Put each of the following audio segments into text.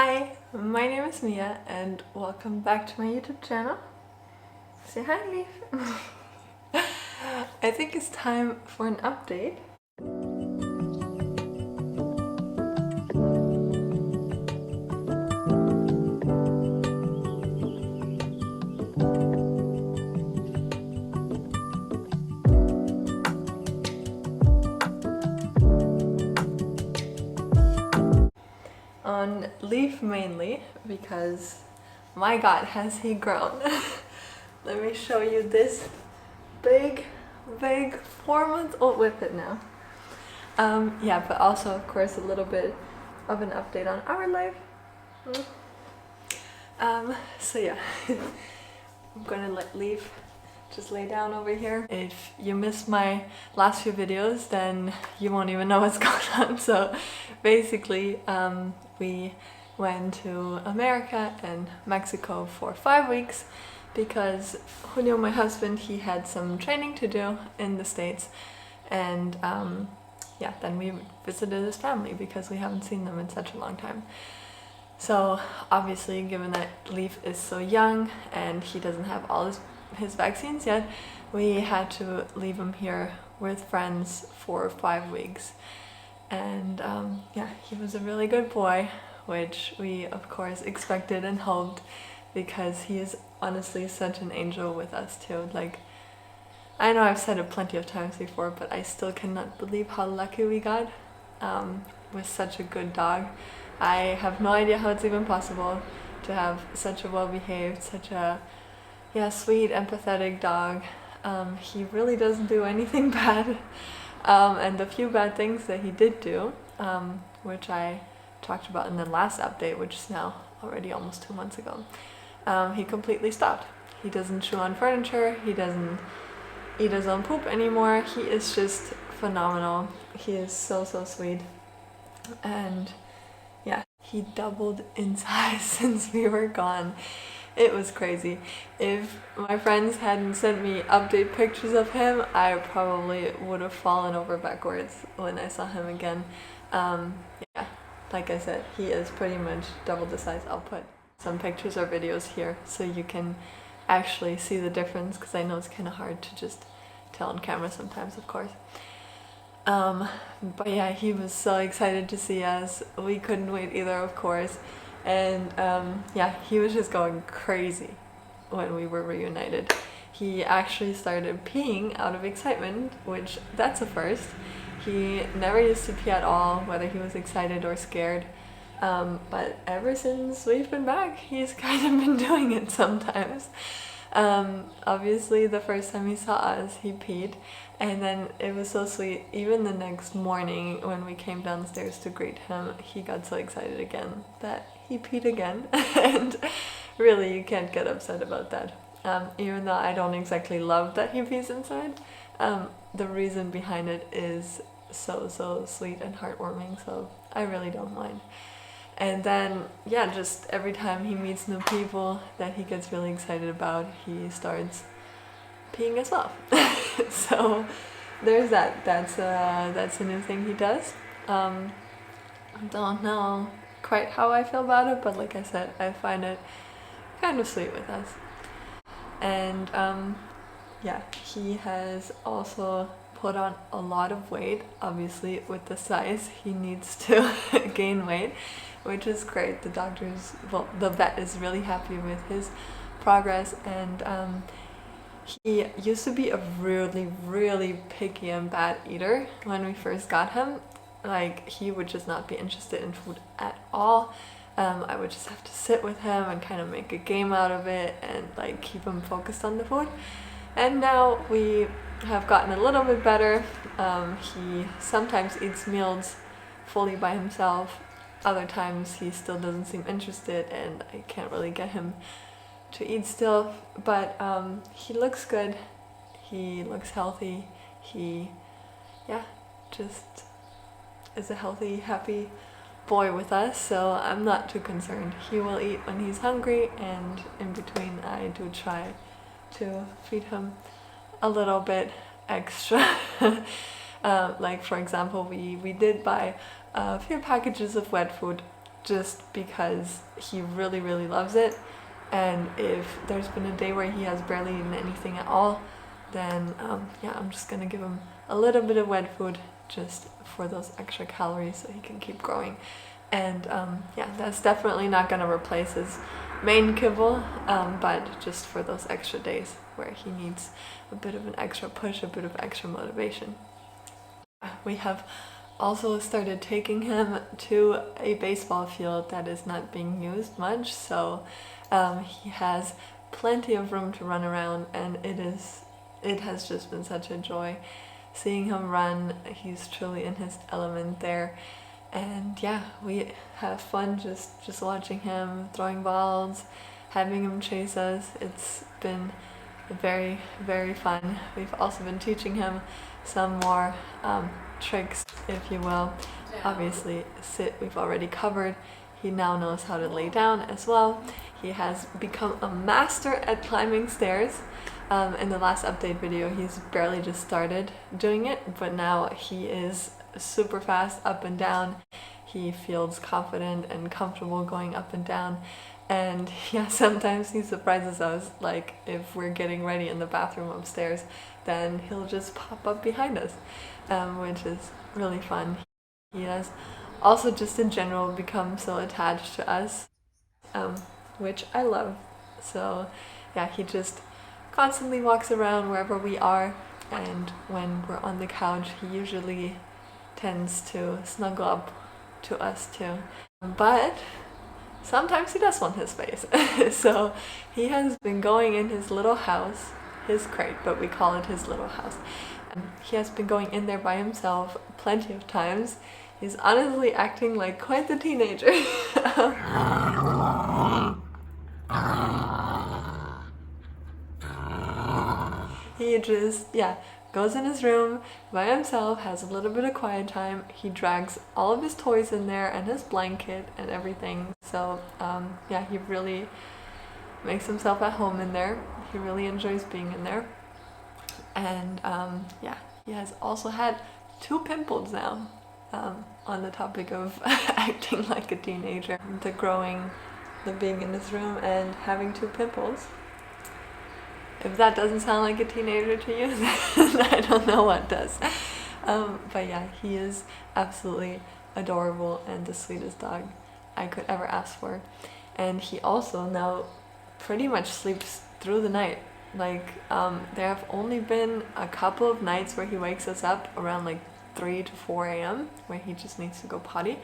Hi, my name is Mia and welcome back to my YouTube channel. Say hi, Leaf. I think it's time for an update. On Leaf mainly because my god has he grown. Let me show you this big 4-month-old whippet now. Yeah, but also of course a little bit of an update on our life. So yeah, I'm gonna let Leaf just lay down over here. If you missed my last few videos, then you won't even know what's going on. So basically, we went to America and Mexico for 5 weeks because Julio, my husband, he had some training to do in the States, and yeah, then we visited his family because we haven't seen them in such a long time. So obviously, given that Leaf is so young and he doesn't have all his vaccines yet, we had to leave him here with friends for 5 weeks. And yeah, he was a really good boy, which we of course expected and hoped, because he is honestly such an angel with us too. Like, I know I've said it plenty of times before, but I still cannot believe how lucky we got with such a good dog. I have no idea how it's even possible to have such a well-behaved, such a sweet, empathetic dog. He really doesn't do anything bad. And the few bad things that he did do, which I talked about in the last update, which is now already almost 2 months ago, he completely stopped. He doesn't chew on furniture, he doesn't eat his own poop anymore. He is just phenomenal. He is so sweet. And yeah, he doubled in size since we were gone. It was crazy. If my friends hadn't sent me update pictures of him, I probably would have fallen over backwards when I saw him again. Yeah, like I said, he is pretty much double the size. I'll put some pictures or videos here so you can actually see the difference, because I know it's kind of hard to just tell on camera sometimes, of course. But yeah, he was so excited to see us. We couldn't wait either, of course. And yeah, he was just going crazy when we were reunited. He actually started peeing out of excitement, which that's a first. He never used to pee at all, whether he was excited or scared. But ever since we've been back, he's kind of been doing it sometimes. Obviously the first time he saw us, he peed, and then it was so sweet. Even the next morning when we came downstairs to greet him, he got so excited again that he peed again. And really, you can't get upset about that. Even though I don't exactly love that he pees inside, the reason behind it is so sweet and heartwarming, so I really don't mind. And then, yeah, just every time he meets new people that he gets really excited about, he starts peeing as well. So there's that. That's a new thing he does. I don't know quite how I feel about it, but like I said, I find it kind of sweet with us. And yeah, he has also put on a lot of weight. Obviously, with the size, he needs to gain weight, which is great. The vet is really happy with his progress, and he used to be a really picky and bad eater when we first got him. Like, he would just not be interested in food at all. I would just have to sit with him and kind of make a game out of it and like keep him focused on the food. And now we have gotten a little bit better. He sometimes eats meals fully by himself. Other times he still doesn't seem interested, and I can't really get him to eat still. But he looks good. He looks healthy. He, yeah, just is a healthy, happy boy with us, so I'm not too concerned. He will eat when he's hungry, and in between I do try to feed him a little bit extra. Like, for example, we did buy a few packages of wet food just because he really, really loves it. And if there's been a day where he has barely eaten anything at all, then yeah, I'm just gonna give him a little bit of wet food just for those extra calories so he can keep growing. And yeah, that's definitely not gonna replace his main kibble, but just for those extra days where he needs a bit of an extra push, a bit of extra motivation. We have also started taking him to a baseball field that is not being used much, so he has plenty of room to run around, and it has just been such a joy seeing him run. He's truly in his element there. And yeah, we have fun just watching him, throwing balls, having him chase us. It's been very, very fun. We've also been teaching him some more tricks, if you will. Obviously, sit we've already covered. He now knows how to lay down as well. He has become a master at climbing stairs. In the last update video, he's barely just started doing it, but now he is super fast up and down. He feels confident and comfortable going up and down. And yeah, sometimes he surprises us, like if we're getting ready in the bathroom upstairs, then he'll just pop up behind us, which is really fun. He has also just in general become so attached to us, which I love. So yeah, he just constantly walks around wherever we are, and when we're on the couch, he usually tends to snuggle up to us too. But sometimes he does want his space. So he has been going in his little house, his crate, but we call it his little house. He has been going in there by himself plenty of times. He's honestly acting like quite the teenager. He just, yeah, goes in his room by himself, has a little bit of quiet time. He drags all of his toys in there and his blanket and everything. So yeah, he really makes himself at home in there. He really enjoys being in there. And yeah, he has also had 2 pimples now. On the topic of acting like a teenager, the being in his room and having 2 pimples. If that doesn't sound like a teenager to you, then I don't know what does. But yeah, he is absolutely adorable and the sweetest dog I could ever ask for. And he also now pretty much sleeps through the night. Like, there have only been a couple of nights where he wakes us up around like 3 to 4 a.m. where he just needs to go potty.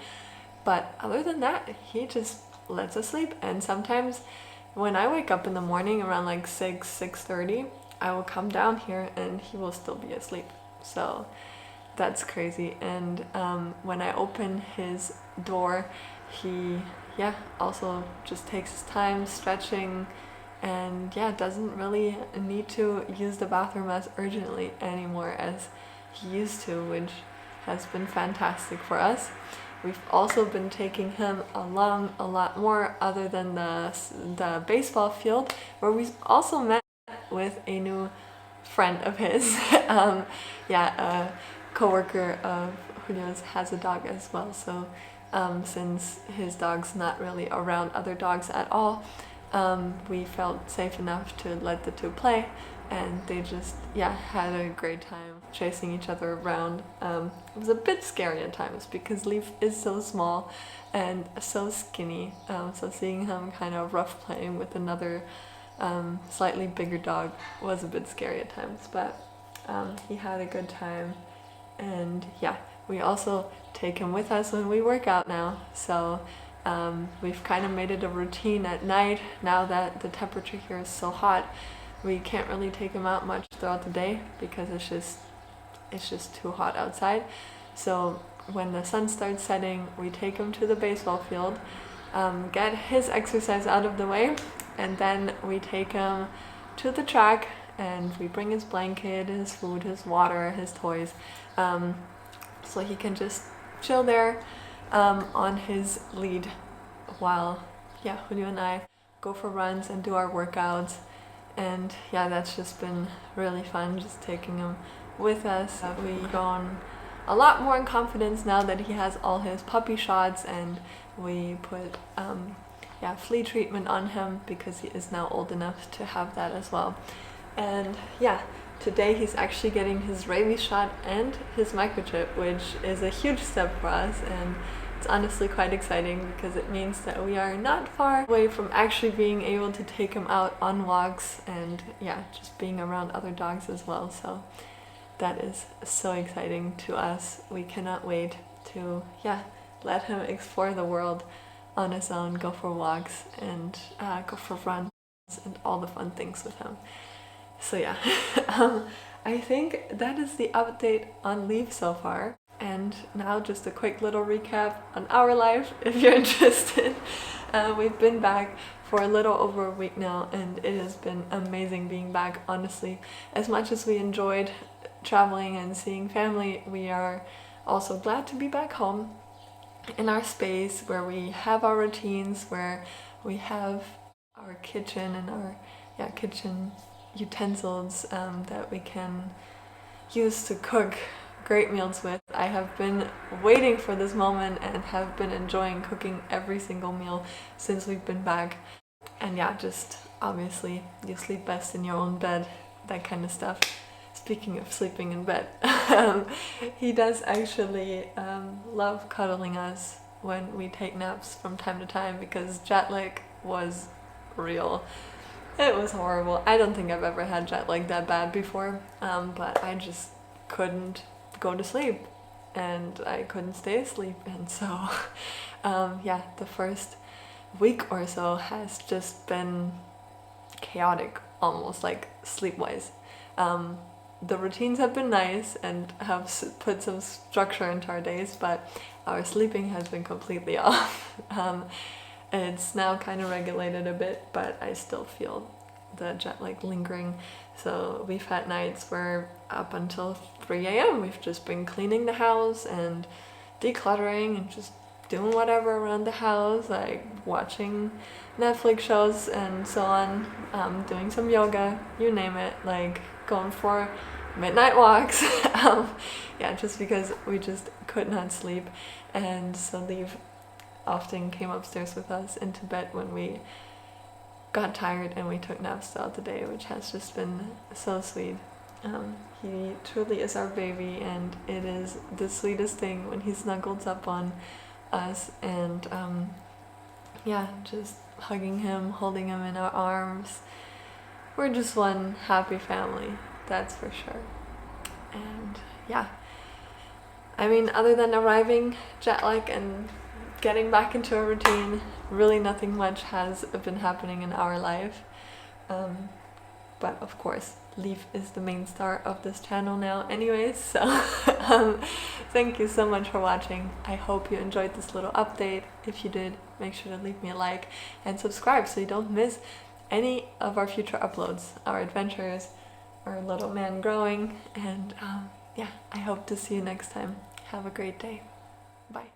But other than that, he just lets us sleep. And sometimes when I wake up in the morning around like 6:30, I will come down here and he will still be asleep. So that's crazy. And when I open his door, he also just takes his time stretching, and doesn't really need to use the bathroom as urgently anymore as he used to, which has been fantastic for us. We've also been taking him along a lot more other than the baseball field, where we also met with a new friend of his. A coworker of Julio's has a dog as well, so since his dog's not really around other dogs at all, we felt safe enough to let the 2 play, and they just had a great time chasing each other around. It was a bit scary at times because Leaf is so small and so skinny, so seeing him kind of rough playing with another slightly bigger dog was a bit scary at times, but he had a good time. And we also take him with us when we work out now, so we've kind of made it a routine at night. Now that the temperature here is so hot, we can't really take him out much throughout the day because it's just too hot outside. So when the sun starts setting, we take him to the baseball field, get his exercise out of the way, and then we take him to the track and we bring his blanket, his food, his water, his toys, so he can just chill there on his lead while Julio and I go for runs and do our workouts. And that's just been really fun, just taking him with us. We've gone a lot more in confidence now that he has all his puppy shots, and we put flea treatment on him because he is now old enough to have that as well. And yeah, today he's actually getting his rabies shot and his microchip, which is a huge step for us, and it's honestly quite exciting because it means that we are not far away from actually being able to take him out on walks and just being around other dogs as well. So that is so exciting to us. We cannot wait to let him explore the world on his own, go for walks and go for runs and all the fun things with him. So yeah, I think that is the update on Leaf so far. And now just a quick little recap on our life if you're interested. We've been back for a little over a week now, and it has been amazing being back, honestly. As much as we enjoyed traveling and seeing family, we are also glad to be back home in our space where we have our routines, where we have our kitchen and our kitchen utensils that we can use to cook great meals with. I have been waiting for this moment and have been enjoying cooking every single meal since we've been back. And just obviously you sleep best in your own bed, that kind of stuff. Speaking of sleeping in bed, he does actually love cuddling us when we take naps from time to time, because jet lag was real. It was horrible. I don't think I've ever had jet lag that bad before, but I just couldn't go to sleep and I couldn't stay asleep, and so the first week or so has just been chaotic, almost, like sleep-wise. The routines have been nice and have put some structure into our days, but our sleeping has been completely off. It's now kind of regulated a bit, but I still feel the jet lag lingering. So we've had nights where up until 3 a.m. we've just been cleaning the house and decluttering and just doing whatever around the house, like watching Netflix shows and so on, doing some yoga, you name it, like going for midnight walks. Just because we just could not sleep. And so Leaf often came upstairs with us into bed when we got tired, and we took naps throughout the day, which has just been so sweet. He truly is our baby, and it is the sweetest thing when he snuggles up on us and just hugging him, holding him in our arms. We're just one happy family, that's for sure. And I mean, other than arriving jet lag and getting back into a routine, really nothing much has been happening in our life. But of course, Leaf is the main star of this channel now anyways, so thank you so much for watching. I hope you enjoyed this little update. If you did, make sure to leave me a like and subscribe so you don't miss any of our future uploads, our adventures, our little man growing, and I hope to see you next time. Have a great day. Bye.